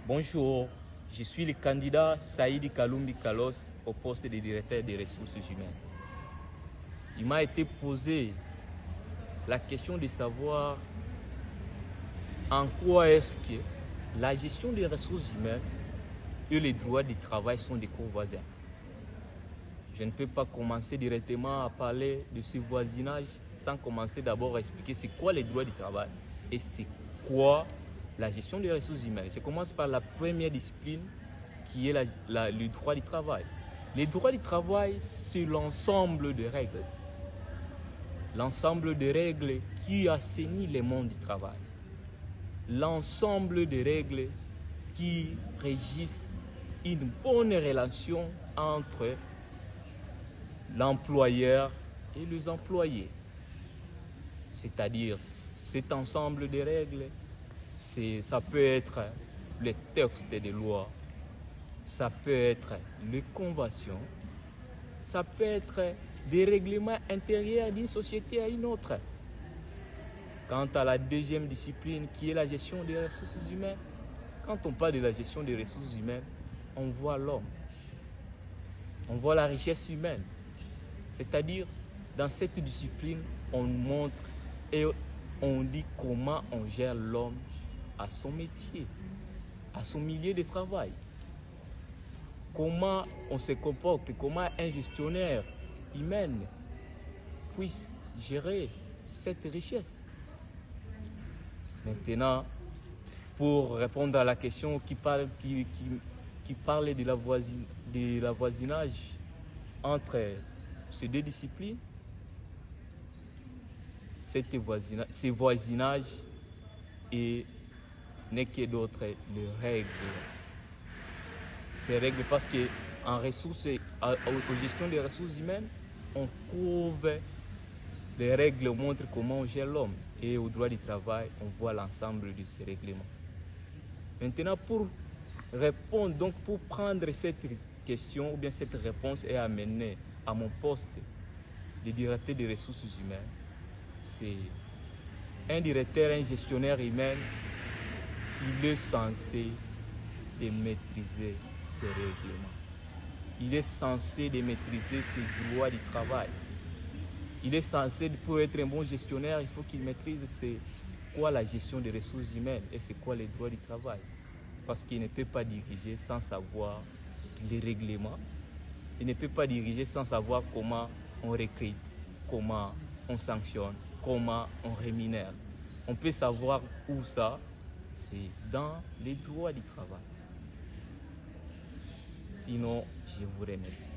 Bonjour, je suis le candidat Saïdi Kalumbi Kalos au poste de directeur des ressources humaines. Il m'a été posé la question de savoir en quoi est-ce que la gestion des ressources humaines et les droits du travail sont des co-voisins. Je ne peux pas commencer directement à parler de ce voisinage sans commencer d'abord à expliquer c'est quoi les droits du travail et c'est quoi la gestion des ressources humaines. Je commence par la première discipline qui est le droit du travail. Les droits du travail, c'est l'ensemble des règles. L'ensemble des règles qui assainit le monde du travail. L'ensemble des règles qui régissent une bonne relation entre l'employeur et les employés. C'est-à-dire cet ensemble de règles, ça peut être les textes de loi, ça peut être les conventions, ça peut être des règlements intérieurs d'une société à une autre. Quant à la deuxième discipline qui est la gestion des ressources humaines, quand on parle de la gestion des ressources humaines, on voit l'homme, on voit la richesse humaine. C'est-à-dire, dans cette discipline, on montre et on dit comment on gère l'homme à son métier, à son milieu de travail. Comment on se comporte, comment un gestionnaire humain puisse gérer cette richesse. Maintenant, pour répondre à la question qui parle de la voisinage entre ces deux disciplines, ce voisinage n'est que d'autres les règles. Ces règles parce qu'en gestion des ressources humaines, on trouve les règles montrent comment on gère l'homme. Et au droit du travail, on voit l'ensemble de ces règlements. Maintenant, pour répondre, donc pour prendre cette question ou bien cette réponse et amener à mon poste de directeur des ressources humaines, c'est un directeur, un gestionnaire humain, il est censé de maîtriser ces règlements. Il est censé de maîtriser ses droits du travail. Il est censé, pour être un bon gestionnaire, il faut qu'il maîtrise c'est quoi la gestion des ressources humaines et c'est quoi les droits du travail. Parce qu'il ne peut pas diriger sans savoir les règlements. Il ne peut pas diriger sans savoir comment on recrute, comment on sanctionne, comment on rémunère. On peut savoir où ça, c'est dans les droits du travail. Sinon, je vous remercie.